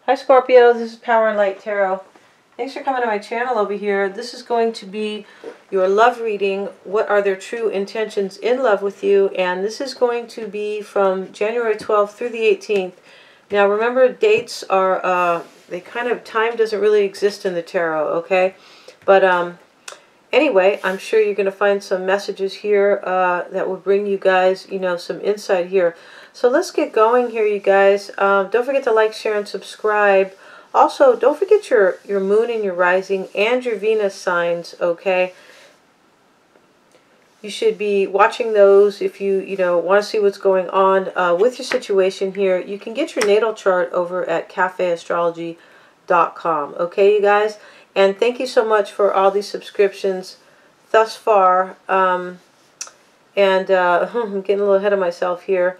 Hi Scorpio, this is Power and Light Tarot. Thanks for coming to my channel over here. This is going to be your love reading. What are their true intentions in love with you? And this is going to be from January 12th through the 18th. Now remember, dates are, time doesn't really exist in the tarot, okay? But anyway, I'm sure you're going to find some messages here that will bring you guys, some insight here. So let's get going here, you guys. Don't forget to like, share, and subscribe. Also, don't forget your moon and your rising and your Venus signs, okay? You should be watching those if you, want to see what's going on with your situation here. You can get your natal chart over at cafeastrology.com, okay, you guys? And thank you so much for all these subscriptions thus far. I'm getting a little ahead of myself here.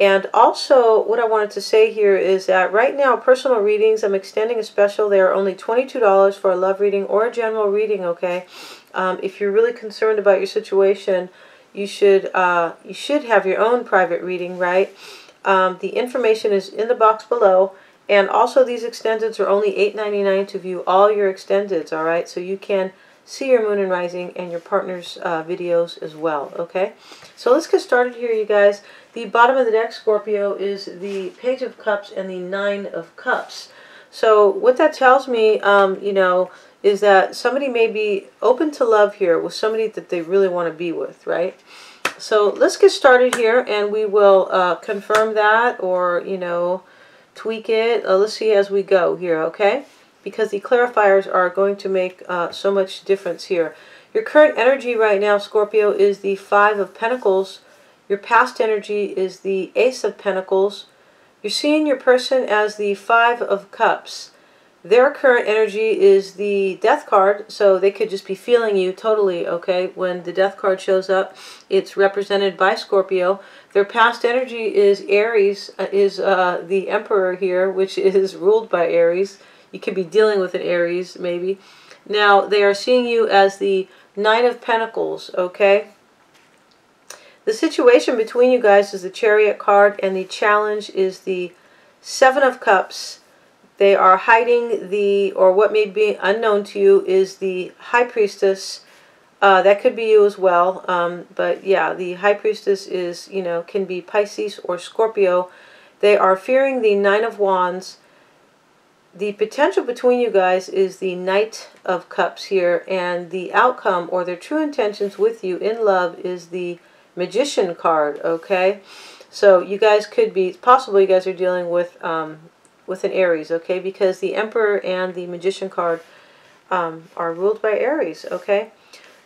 And also, what I wanted to say here is that right now, personal readings, I'm extending a special. They are only $22 for a love reading or a general reading, okay? If you're really concerned about your situation, you should have your own private reading, right? The information is in the box below. And also, these extendeds are only $8.99 to view all your extendeds, all right? So you can see your moon and rising and your partner's videos as well, okay? So let's get started here, you guys. The bottom of the deck, Scorpio, is the Page of Cups and the Nine of Cups. So what that tells me, is that somebody may be open to love here with somebody that they really want to be with, right? So let's get started here, and we will confirm that or, tweak it. Let's see as we go here, okay? Because the clarifiers are going to make so much difference here. Your current energy right now, Scorpio, is the Five of Pentacles. Your past energy is the Ace of Pentacles. You're seeing your person as the Five of Cups. Their current energy is the Death card, so they could just be feeling you totally, okay? When the Death card shows up, it's represented by Scorpio. Their past energy is Aries, is the Emperor here, which is ruled by Aries. You could be dealing with an Aries, maybe. Now, they are seeing you as the Nine of Pentacles, okay? The situation between you guys is the Chariot card, and the challenge is the Seven of Cups. They are hiding the, or what may be unknown to you, is the High Priestess. That could be you as well. But yeah, the High Priestess is, can be Pisces or Scorpio. They are fearing the Nine of Wands. The potential between you guys is the Knight of Cups here, and the outcome or their true intentions with you in love is the Magician card, okay? So you guys could be, it's possible you guys are dealing with an Aries, okay? Because the Emperor and the Magician card are ruled by Aries, okay?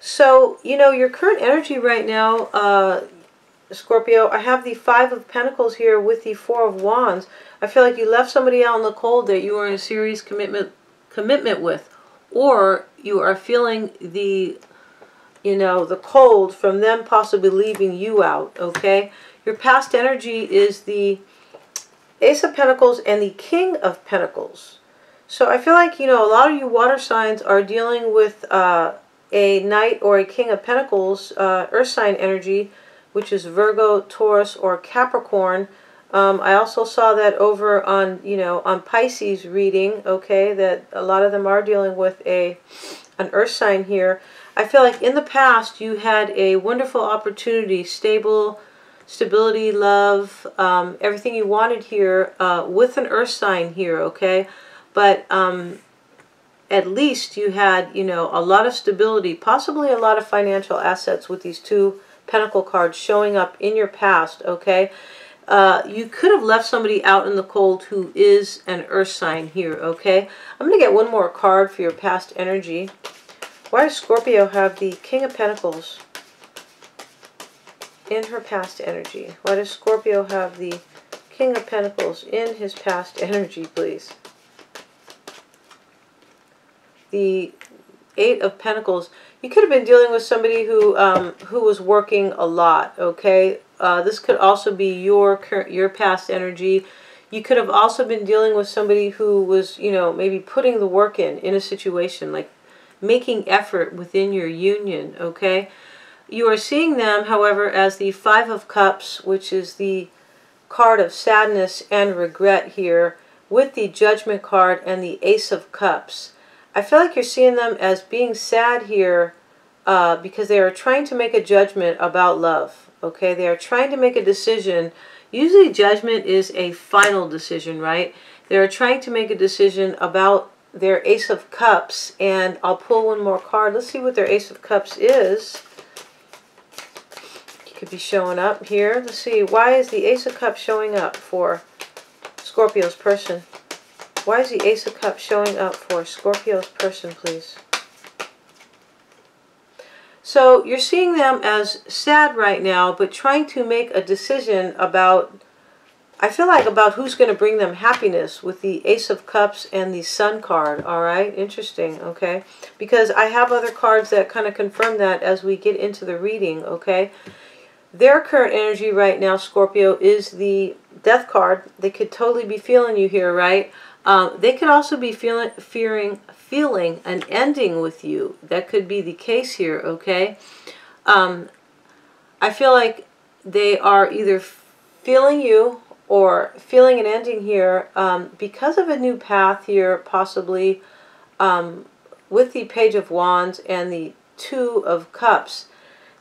So, your current energy right now, Scorpio, I have the Five of Pentacles here with the Four of Wands. I feel like you left somebody out in the cold that you were in a serious commitment with, or you are feeling the, the cold from them possibly leaving you out, okay? Your past energy is the Ace of Pentacles and the King of Pentacles. So I feel like, a lot of you water signs are dealing with a Knight or a King of Pentacles, Earth sign energy, which is Virgo, Taurus, or Capricorn. I also saw that over on, on Pisces reading, okay, that a lot of them are dealing with an Earth sign here. I feel like in the past you had a wonderful opportunity, stability, love, everything you wanted here with an Earth sign here, okay? But at least you had, a lot of stability, possibly a lot of financial assets with these two Pentacle cards showing up in your past, okay? You could have left somebody out in the cold who is an Earth sign here, okay? I'm going to get one more card for your past energy. Why does Scorpio have the King of Pentacles in her past energy? Why does Scorpio have the King of Pentacles in his past energy, please? The Eight of Pentacles. You could have been dealing with somebody who was working a lot, okay? This could also be your past energy. You could have also been dealing with somebody who was, maybe putting the work in a situation, like making effort within your union, okay? You are seeing them, however, as the Five of Cups, which is the card of sadness and regret here. with the Judgment card and the Ace of Cups. I feel like you're seeing them as being sad here because they are trying to make a judgment about love. Okay, they are trying to make a decision. Usually judgment is a final decision, right? They are trying to make a decision about their Ace of Cups, and I'll pull one more card. Let's see what their Ace of Cups is. It could be showing up here. Let's see, why is the Ace of Cups showing up for Scorpio's person? Why is the Ace of Cups showing up for Scorpio's person, please? So you're seeing them as sad right now, but trying to make a decision about, I feel like, about who's going to bring them happiness with the Ace of Cups and the Sun card. All right, interesting, okay? Because I have other cards that kind of confirm that as we get into the reading, okay? Their current energy right now, Scorpio, is the Death card. They could totally be feeling you here, right? They could also be feeling an ending with you. That could be the case here, okay? I feel like they are either feeling you or feeling an ending here because of a new path here, possibly with the Page of Wands and the Two of Cups.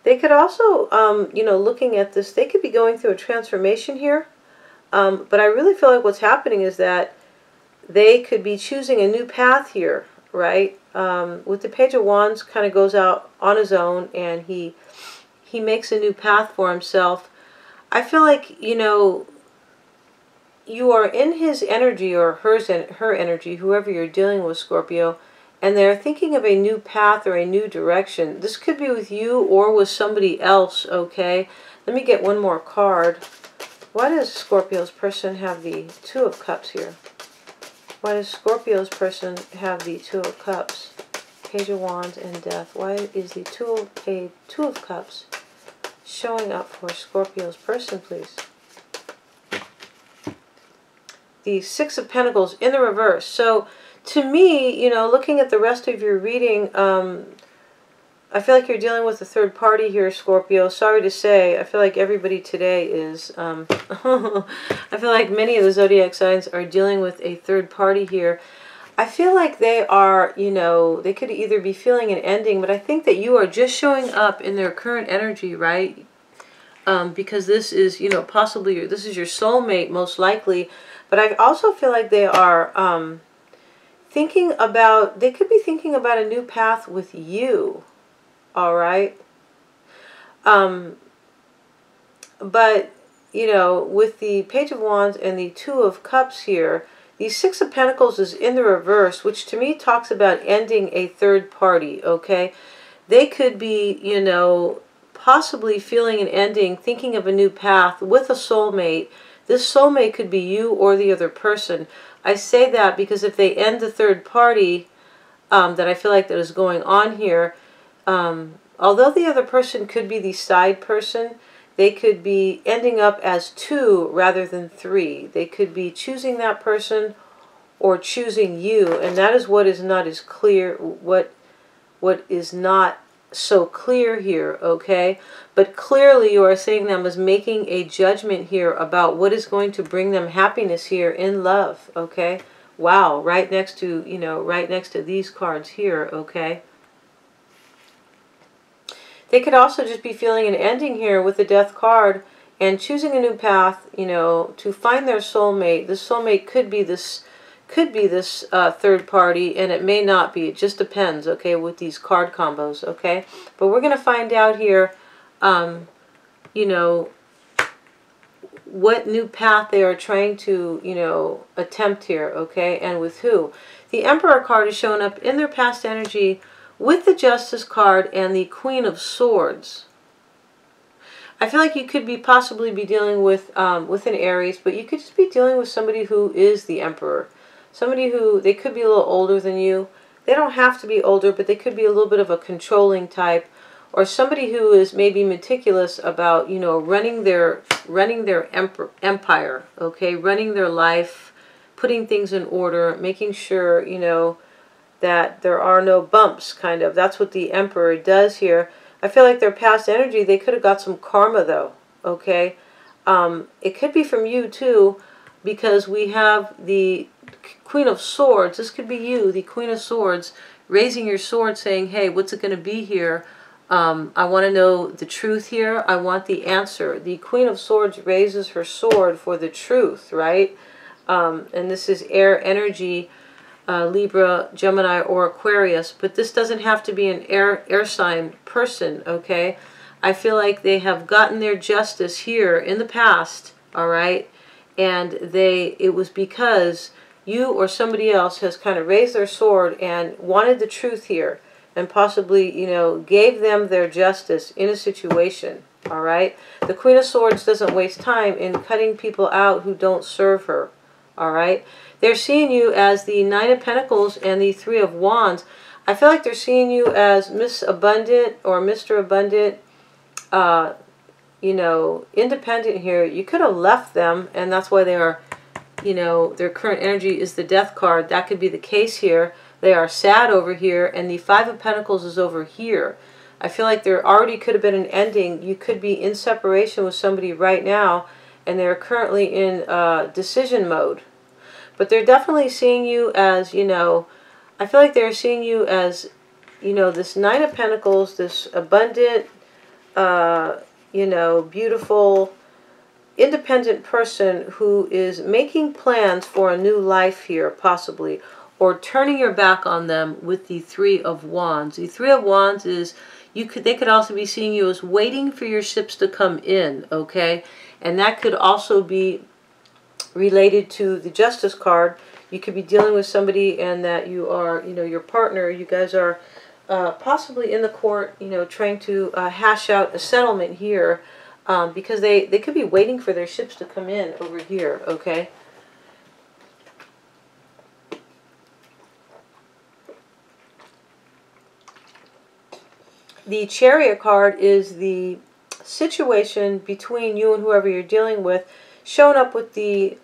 They could also, you know, looking at this, they could be going through a transformation here. But I really feel like what's happening is that they could be choosing a new path here, right? With the Page of Wands, kind of goes out on his own, and he makes a new path for himself. I feel like, you know, you are in his energy or her energy, whoever you're dealing with, Scorpio, and they're thinking of a new path or a new direction. This could be with you or with somebody else, okay? Let me get one more card. Why does Scorpio's person have the Two of Cups here? Why does Scorpio's person have the Two of Cups? Page of Wands and Death. Why is the Two of Cups showing up for Scorpio's person, please? The Six of Pentacles in the reverse. So, to me, you know, looking at the rest of your reading, I feel like you're dealing with a third party here, Scorpio. Sorry to say, I feel like everybody today is, I feel like many of the zodiac signs are dealing with a third party here. I feel like they are, you know, they could either be feeling an ending, but I think that you are just showing up in their current energy, right? Because this is, you know, possibly, this is your soulmate, most likely. But I also feel like they are thinking about, they could be thinking about a new path with you. All right. But, you know, with the Page of Wands and the Two of Cups here, the Six of Pentacles is in the reverse, which to me talks about ending a third party, okay? They could be, you know, possibly feeling an ending, thinking of a new path with a soulmate. This soulmate could be you or the other person. I say that because if they end the third party that I feel like that is going on here, although the other person could be the side person, they could be ending up as two rather than three. They could be choosing that person or choosing you, and that is what is not as clear, what is not so clear here, okay? But clearly you are seeing them as making a judgment here about what is going to bring them happiness here in love, okay? Wow, right next to, you know, right next to these cards here, okay? They could also just be feeling an ending here with the Death card and choosing a new path, you know, to find their soulmate. This soulmate could be this third party, and it may not be. It just depends, okay, with these card combos, okay? But we're going to find out here, you know, what new path they are trying to, you know, attempt here, okay, and with who. The Emperor card is showing up in their past energy with the Justice card and the Queen of Swords. I feel like you could be possibly be dealing with an Aries, but you could just be dealing with somebody who is the Emperor. Somebody who, they could be a little older than you. They don't have to be older, but they could be a little bit of a controlling type, or somebody who is maybe meticulous about, you know, running their empire, okay, running their life, putting things in order, making sure, you know, that there are no bumps, kind of. That's what the Emperor does here. I feel like their past energy, they could have got some karma, though, okay? It could be from you, too, because we have the Queen of Swords, this could be you, the Queen of Swords, raising your sword saying, hey, what's it going to be here? I want to know the truth here. I want the answer. The Queen of Swords raises her sword for the truth, right? And this is air energy, Libra, Gemini, or Aquarius. But this doesn't have to be an air sign person, okay? I feel like they have gotten their justice here in the past, all right? And it was because you or somebody else has kind of raised their sword and wanted the truth here, and possibly, you know, gave them their justice in a situation, all right? The Queen of Swords doesn't waste time in cutting people out who don't serve her, all right? They're seeing you as the Nine of Pentacles and the Three of Wands. I feel like they're seeing you as Miss Abundant or Mr. Abundant, you know, independent here. You could have left them, and that's why they are, you know, their current energy is the Death card. That could be the case here. They are sad over here, and the Five of Pentacles is over here. I feel like there already could have been an ending. You could be in separation with somebody right now, and they're currently in decision mode. But they're definitely seeing you as, you know, I feel like they're seeing you as, you know, this Nine of Pentacles, this abundant, you know, beautiful, independent person who is making plans for a new life here, possibly, or turning your back on them with the Three of Wands. The Three of Wands is, they could also be seeing you as waiting for your ships to come in, okay? And that could also be related to the Justice card. You could be dealing with somebody and that you are, you know, your partner, you guys are possibly in the court, you know, trying to hash out a settlement here, because they could be waiting for their ships to come in over here, okay? The Chariot card is the situation between you and whoever you're dealing with, shown up with the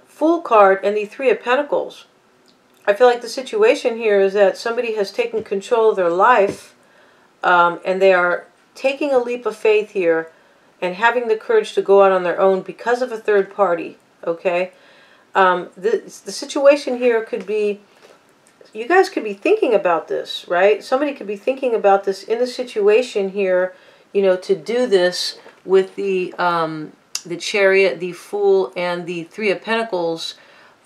Fool card and the Three of Pentacles. I feel like the situation here is that somebody has taken control of their life, and they are taking a leap of faith here and having the courage to go out on their own because of a third party, okay? The situation here could be, you guys could be thinking about this, right? Somebody could be thinking about this in the situation here, you know, to do this with the Chariot, the Fool, and the Three of Pentacles.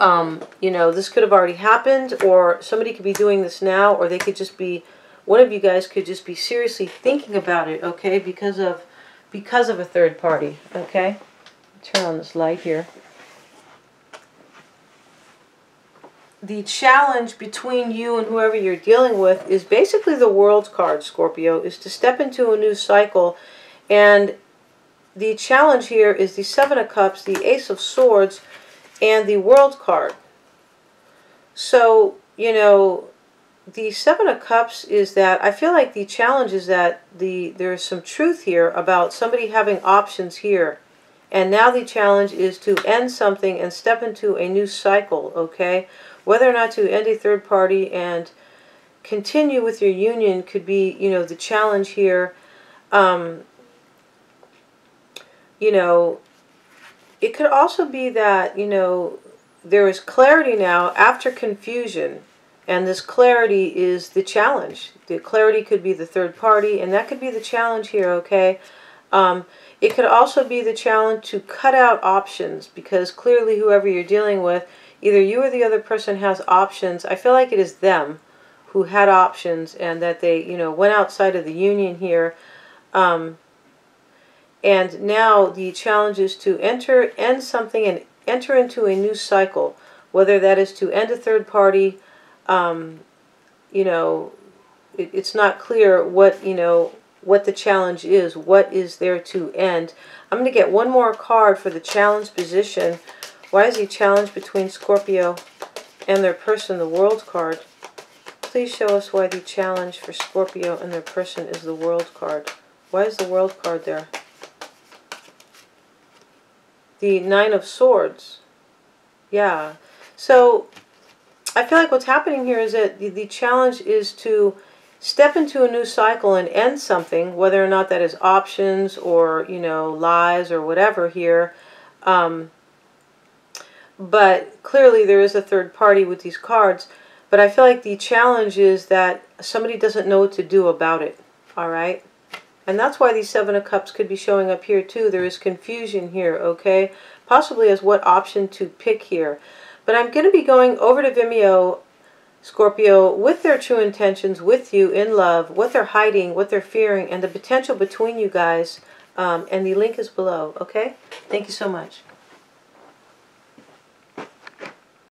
You know, this could have already happened, or somebody could be doing this now, or they could just be, one of you guys could just be seriously thinking about it, okay, because of a third party, okay? Turn on this light here. The challenge between you and whoever you're dealing with is basically the World card, Scorpio, is to step into a new cycle. And the challenge here is the Seven of Cups, the Ace of Swords, and the World card. So, you know, the Seven of Cups is that, I feel like the challenge is that there's some truth here about somebody having options here. And now the challenge is to end something and step into a new cycle, okay? Whether or not to end a third party and continue with your union could be, you know, the challenge here. You know, it could also be that, you know, there is clarity now after confusion, and this clarity is the challenge. The clarity could be the third party, and that could be the challenge here, okay? It could also be the challenge to cut out options, because clearly whoever you're dealing with, either you or the other person has options. I feel like it is them who had options, and that they, you know, went outside of the union here. And now the challenge is to end something and enter into a new cycle, whether that is to end a third party. You know, it's not clear what, you know, what the challenge is, what is there to end. I'm going to get one more card for the challenge position. Why is the challenge between Scorpio and their person the World card? Please show us why the challenge for Scorpio and their person is the World card. Why is the World card there? The Nine of Swords. Yeah. So I feel like what's happening here is that the challenge is to step into a new cycle and end something, whether or not that is options or, you know, lies or whatever here. but clearly there is a third party with these cards. But I feel like the challenge is that somebody doesn't know what to do about it. All right? And that's why these Seven of Cups could be showing up here too. There is confusion here, okay? Possibly as what option to pick here. But I'm going to be going over to Vimeo, Scorpio, with their true intentions with you in love, what they're hiding, what they're fearing, and the potential between you guys. And the link is below, okay? Thank you so much.